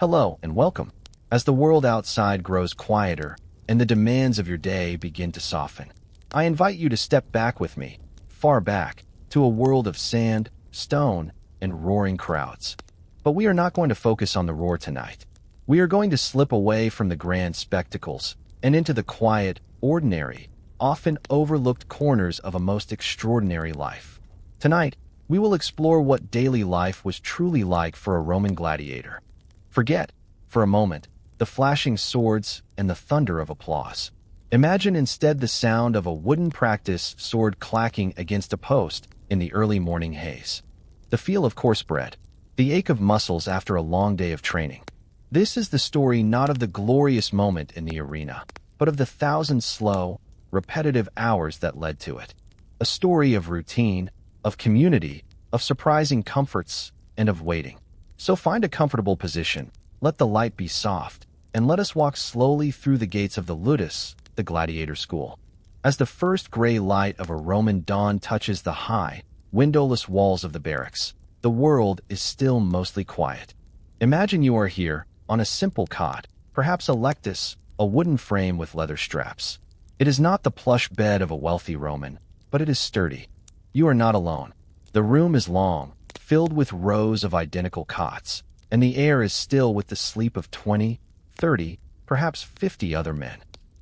Hello and welcome. As the world outside grows quieter and the demands of your day begin to soften, I invite you to step back with me, far back, to a world of sand, stone, and roaring crowds. But we are not going to focus on the roar tonight. We are going to slip away from the grand spectacles and into the quiet, ordinary, often overlooked corners of a most extraordinary life. Tonight, we will explore what daily life was truly like for a Roman gladiator. Forget, for a moment, the flashing swords and the thunder of applause. Imagine instead the sound of a wooden practice sword clacking against a post in the early morning haze. The feel of coarse bread, the ache of muscles after a long day of training. This is the story not of the glorious moment in the arena, but of the thousand slow, repetitive hours that led to it. A story of routine, of community, of surprising comforts, and of waiting. So find a comfortable position, let the light be soft, and let us walk slowly through the gates of the Ludus, the gladiator school. As the first gray light of a Roman dawn touches the high, windowless walls of the barracks, the world is still mostly quiet. Imagine you are here, on a simple cot, perhaps a lectus, a wooden frame with leather straps. It is not the plush bed of a wealthy Roman, but it is sturdy. You are not alone. The room is long, filled with rows of identical cots, and the air is still with the sleep of 20, 30, perhaps 50 other men.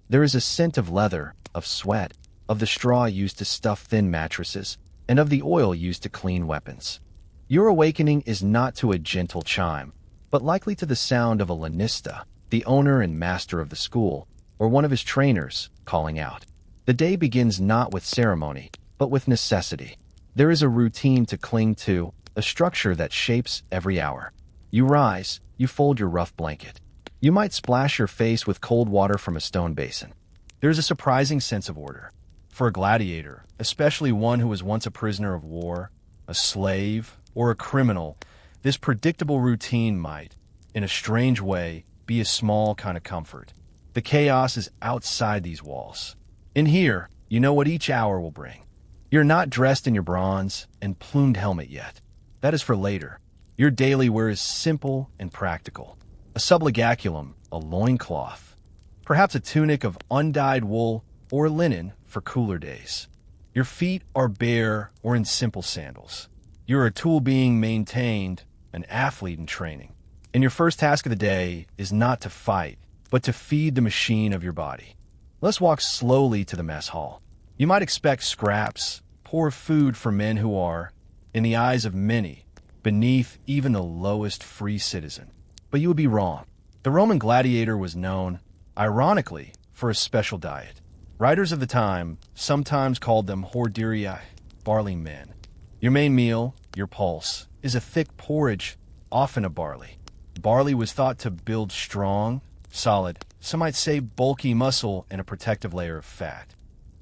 There is a scent of leather, of sweat, of the straw used to stuff thin mattresses, and of the oil used to clean weapons. Your awakening is not to a gentle chime, but likely to the sound of a lanista, the owner and master of the school, or one of his trainers, calling out. The day begins not with ceremony, but with necessity. There is a routine to cling to, a structure that shapes every hour. You rise, you fold your rough blanket. You might splash your face with cold water from a stone basin. There is a surprising sense of order. For a gladiator, especially one who was once a prisoner of war, a slave, or a criminal, this predictable routine might, in a strange way, be a small kind of comfort. The chaos is outside these walls. In here, you know what each hour will bring. You're not dressed in your bronze and plumed helmet yet. That is for later. Your daily wear is simple and practical. A subligaculum, a loincloth, perhaps a tunic of undyed wool or linen for cooler days. Your feet are bare or in simple sandals. You're a tool being maintained, an athlete in training. And your first task of the day is not to fight, but to feed the machine of your body. Let's walk slowly to the mess hall. You might expect scraps, poor food for men who are, in the eyes of many, beneath even the lowest free citizen. But you would be wrong. The Roman gladiator was known, ironically, for a special diet. Writers of the time sometimes called them horderii, barley men. Your main meal, your pulse, is a thick porridge, often of barley. Barley was thought to build strong, solid, some might say bulky muscle and a protective layer of fat.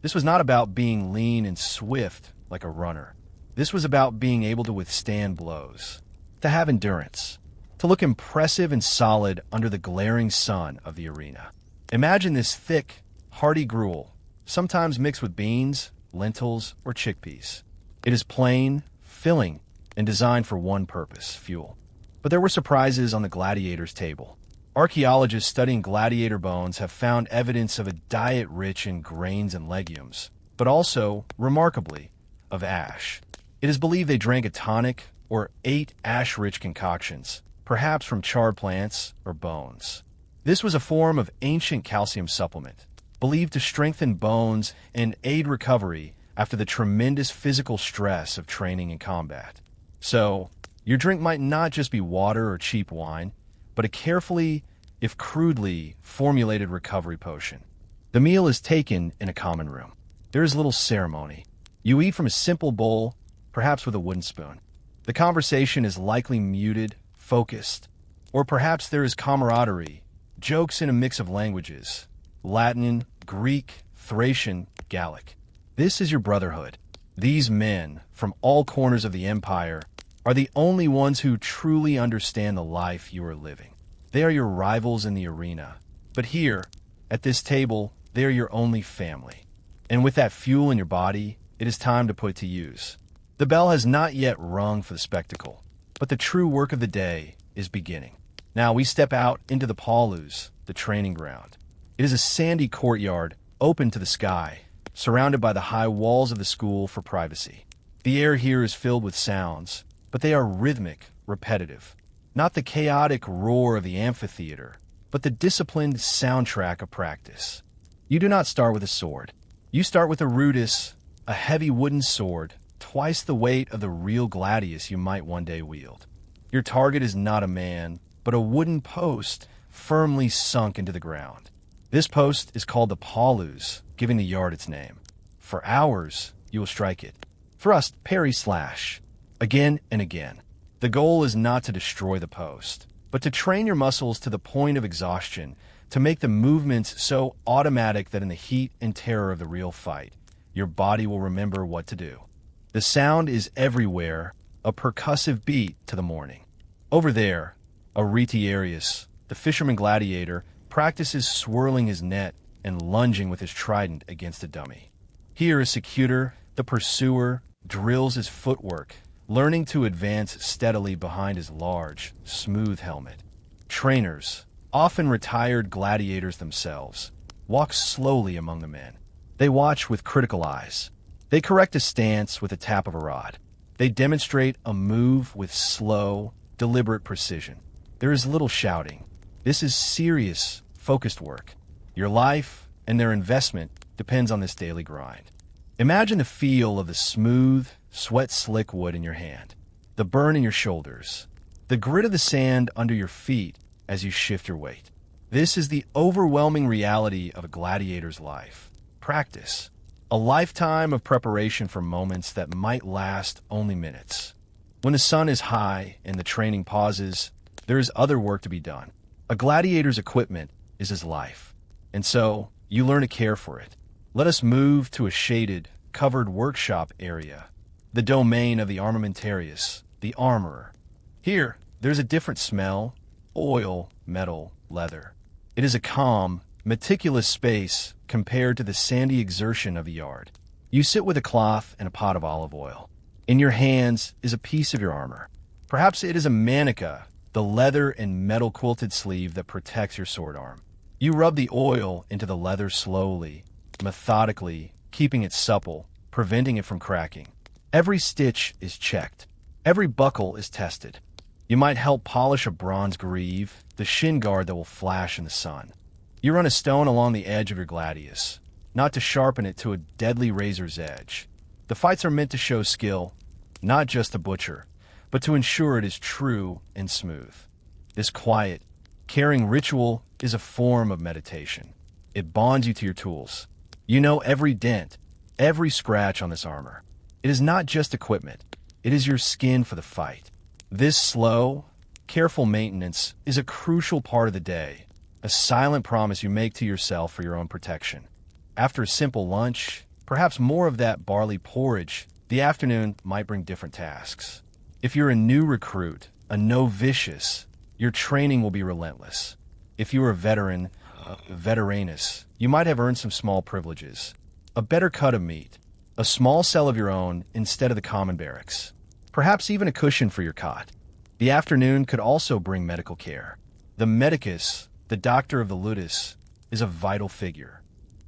This was not about being lean and swift like a runner. This was about being able to withstand blows, to have endurance, to look impressive and solid under the glaring sun of the arena. Imagine this thick, hearty gruel, sometimes mixed with beans, lentils, or chickpeas. It is plain, filling, and designed for one purpose, fuel. But there were surprises on the gladiator's table. Archaeologists studying gladiator bones have found evidence of a diet rich in grains and legumes, but also, remarkably, of ash. It is believed they drank a tonic or ate ash-rich concoctions, perhaps from charred plants or bones. This was a form of ancient calcium supplement, believed to strengthen bones and aid recovery after the tremendous physical stress of training and combat. So, your drink might not just be water or cheap wine, but a carefully, if crudely, formulated recovery potion. The meal is taken in a common room. There is little ceremony. You eat from a simple bowl, perhaps with a wooden spoon. The conversation is likely muted, focused, or perhaps there is camaraderie, jokes in a mix of languages, Latin, Greek, Thracian, Gallic. This is your brotherhood. These men, from all corners of the empire, are the only ones who truly understand the life you are living. They are your rivals in the arena, but here, at this table, they are your only family. And with that fuel in your body, it is time to put it to use. The bell has not yet rung for the spectacle, but the true work of the day is beginning. Now we step out into the Paulus, the training ground. It is a sandy courtyard, open to the sky, surrounded by the high walls of the school for privacy. The air here is filled with sounds, but they are rhythmic, repetitive. Not the chaotic roar of the amphitheater, but the disciplined soundtrack of practice. You do not start with a sword. You start with a rudis, a heavy wooden sword, twice the weight of the real gladius you might one day wield. Your target is not a man, but a wooden post firmly sunk into the ground. This post is called the Paulus, giving the yard its name. For hours, you will strike it. Thrust, parry, slash. Again and again. The goal is not to destroy the post, but to train your muscles to the point of exhaustion, to make the movements so automatic that in the heat and terror of the real fight, your body will remember what to do. The sound is everywhere, a percussive beat to the morning. Over there, Retiarius, the fisherman gladiator, practices swirling his net and lunging with his trident against a dummy. Here, a secutor, the pursuer, drills his footwork, learning to advance steadily behind his large, smooth helmet. Trainers, often retired gladiators themselves, walk slowly among the men. They watch with critical eyes. They correct a stance with a tap of a rod. They demonstrate a move with slow, deliberate precision. There is little shouting. This is serious, focused work. Your life and their investment depends on this daily grind. Imagine the feel of the smooth, sweat-slick wood in your hand, the burn in your shoulders, the grit of the sand under your feet as you shift your weight. This is the overwhelming reality of a gladiator's life. Practice. A lifetime of preparation for moments that might last only minutes. When the sun is high and the training pauses, there is other work to be done. A gladiator's equipment is his life, and so you learn to care for it. Let us move to a shaded, covered workshop area, the domain of the armamentarius, the armorer. Here, there's a different smell: oil, metal, leather. It is a calm, meticulous space compared to the sandy exertion of the yard. You sit with a cloth and a pot of olive oil. In your hands is a piece of your armor. Perhaps it is a manica, the leather and metal quilted sleeve that protects your sword arm. You rub the oil into the leather slowly, methodically, keeping it supple, preventing it from cracking. Every stitch is checked. Every buckle is tested. You might help polish a bronze greave, the shin guard that will flash in the sun. You run a stone along the edge of your gladius, not to sharpen it to a deadly razor's edge. The fights are meant to show skill, not just the butcher, but to ensure it is true and smooth. This quiet, caring ritual is a form of meditation. It bonds you to your tools. You know every dent, every scratch on this armor. It is not just equipment. It is your skin for the fight. This slow, careful maintenance is a crucial part of the day, a silent promise you make to yourself for your own protection. After a simple lunch, perhaps more of that barley porridge, the afternoon might bring different tasks. If you're a new recruit, a novitius, your training will be relentless. If you're a veteran, veteranus, you might have earned some small privileges. A better cut of meat, a small cell of your own instead of the common barracks. Perhaps even a cushion for your cot. The afternoon could also bring medical care. The medicus, the doctor of the ludus, is a vital figure.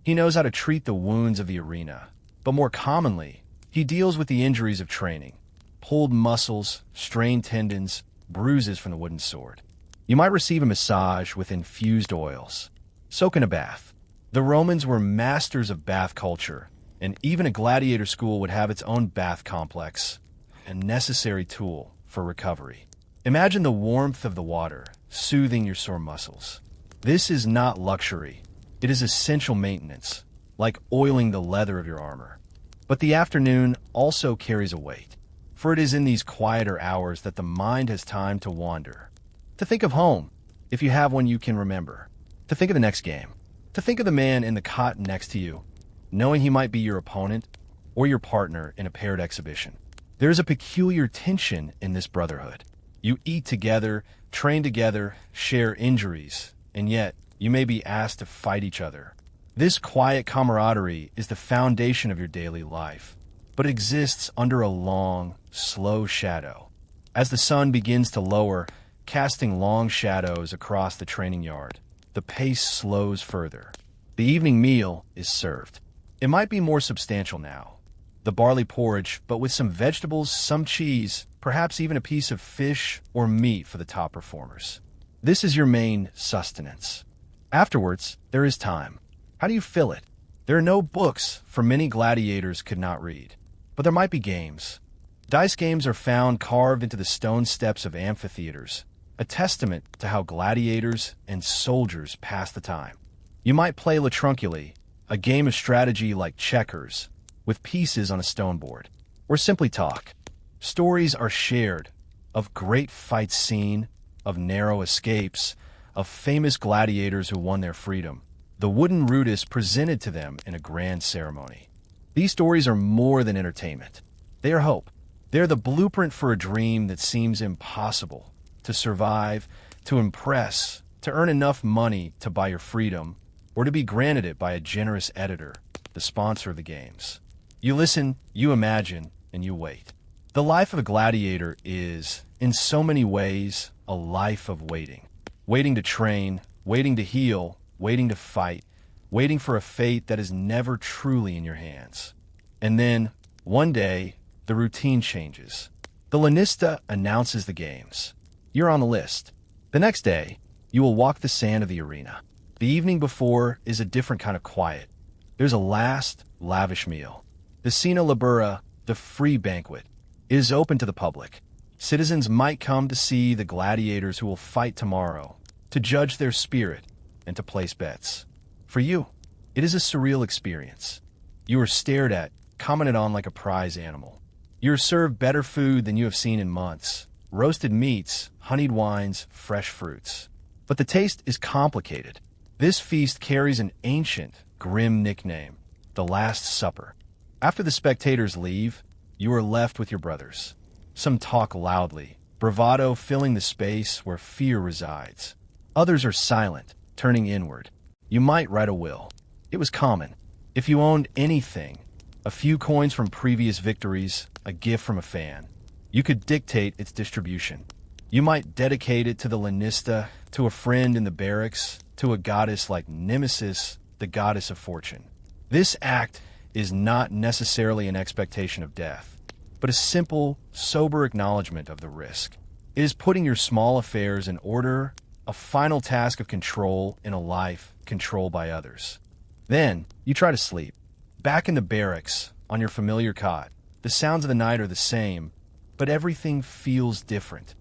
He knows how to treat the wounds of the arena, but more commonly, he deals with the injuries of training. Pulled muscles, strained tendons, bruises from the wooden sword. You might receive a massage with infused oils. Soak in a bath. The Romans were masters of bath culture, and even a gladiator school would have its own bath complex, a necessary tool for recovery. Imagine the warmth of the water, soothing your sore muscles. This is not luxury. It is essential maintenance, like oiling the leather of your armor. But the afternoon also carries a weight, for it is in these quieter hours that the mind has time to wander. To think of home, if you have one you can remember. To think of the next game. To think of the man in the cot next to you, knowing he might be your opponent or your partner in a paired exhibition. There is a peculiar tension in this brotherhood. You eat together, train together, share injuries, and yet you may be asked to fight each other. This quiet camaraderie is the foundation of your daily life, but exists under a long, slow shadow. As the sun begins to lower, casting long shadows across the training yard. The pace slows further. The evening meal is served. It might be more substantial now. The barley porridge, but with some vegetables, some cheese, perhaps even a piece of fish or meat for the top performers. This is your main sustenance. Afterwards, there is time. How do you fill it? There are no books, for many gladiators could not read. But there might be games. Dice games are found carved into the stone steps of amphitheaters, a testament to how gladiators and soldiers pass the time. You might play La Trunculi, a game of strategy like checkers, with pieces on a stone board, or simply talk. Stories are shared of great fights seen, of narrow escapes, of famous gladiators who won their freedom. The wooden root is presented to them in a grand ceremony. These stories are more than entertainment. They are hope. They are the blueprint for a dream that seems impossible. To survive, to impress, to earn enough money to buy your freedom, or to be granted it by a generous editor, the sponsor of the games. You listen, you imagine, and you wait. The life of a gladiator is, in so many ways, a life of waiting. Waiting to train, waiting to heal, waiting to fight, waiting for a fate that is never truly in your hands. And then, one day, the routine changes. The lanista announces the games. You're on the list. The next day, you will walk the sand of the arena. The evening before is a different kind of quiet. There's a last, lavish meal. The Cena Libera, the free banquet, is open to the public. Citizens might come to see the gladiators who will fight tomorrow, to judge their spirit, and to place bets. For you, it is a surreal experience. You are stared at, commented on like a prize animal. You are served better food than you have seen in months. Roasted meats, honeyed wines, fresh fruits. But the taste is complicated. This feast carries an ancient, grim nickname, the Last Supper. After the spectators leave, you are left with your brothers. Some talk loudly, bravado filling the space where fear resides. Others are silent, turning inward. You might write a will. It was common. If you owned anything, a few coins from previous victories, a gift from a fan, you could dictate its distribution. You might dedicate it to the lanista, to a friend in the barracks, to a goddess like Nemesis, the goddess of fortune. This act is not necessarily an expectation of death, but a simple, sober acknowledgement of the risk. It is putting your small affairs in order, a final task of control in a life controlled by others. Then, you try to sleep. Back in the barracks, on your familiar cot, the sounds of the night are the same, but everything feels different.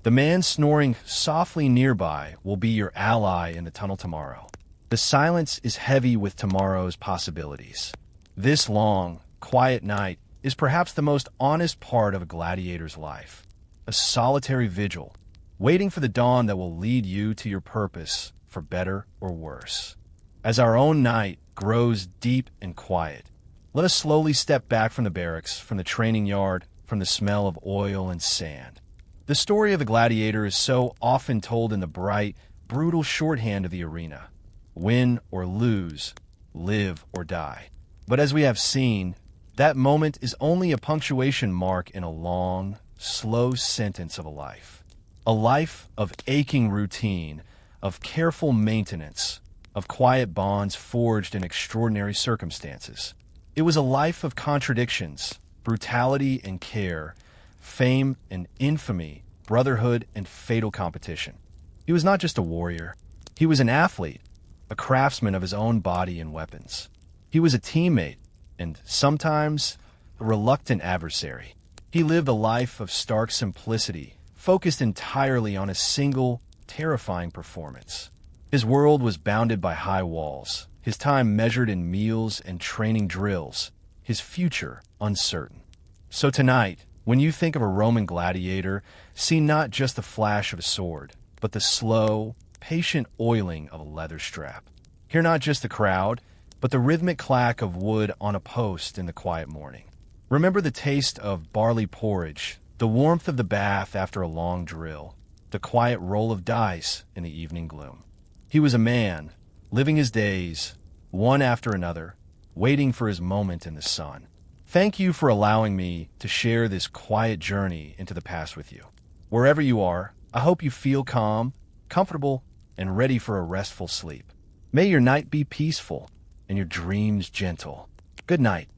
The man snoring softly nearby will be your ally in the tunnel tomorrow. The silence is heavy with tomorrow's possibilities. This long, quiet night is perhaps the most honest part of a gladiator's life. A solitary vigil, waiting for the dawn that will lead you to your purpose, for better or worse. As our own night grows deep and quiet, let us slowly step back from the barracks, from the training yard, from the smell of oil and sand. The story of the gladiator is so often told in the bright, brutal shorthand of the arena. Win or lose, live or die. But as we have seen, that moment is only a punctuation mark in a long, slow sentence of a life. A life of aching routine, of careful maintenance, of quiet bonds forged in extraordinary circumstances. It was a life of contradictions, brutality and care, fame and infamy, brotherhood and fatal competition. He was not just a warrior. He was an athlete, a craftsman of his own body and weapons. He was a teammate, and sometimes a reluctant adversary. He lived a life of stark simplicity, focused entirely on a single, terrifying performance. His world was bounded by high walls, his time measured in meals and training drills, his future uncertain. So tonight, when you think of a Roman gladiator, see not just the flash of a sword, but the slow, patient oiling of a leather strap. Hear not just the crowd, but the rhythmic clack of wood on a post in the quiet morning. Remember the taste of barley porridge, the warmth of the bath after a long drill, the quiet roll of dice in the evening gloom. He was a man, living his days, one after another, waiting for his moment in the sun. Thank you for allowing me to share this quiet journey into the past with you. Wherever you are, I hope you feel calm, comfortable, and ready for a restful sleep. May your night be peaceful and your dreams gentle. Good night.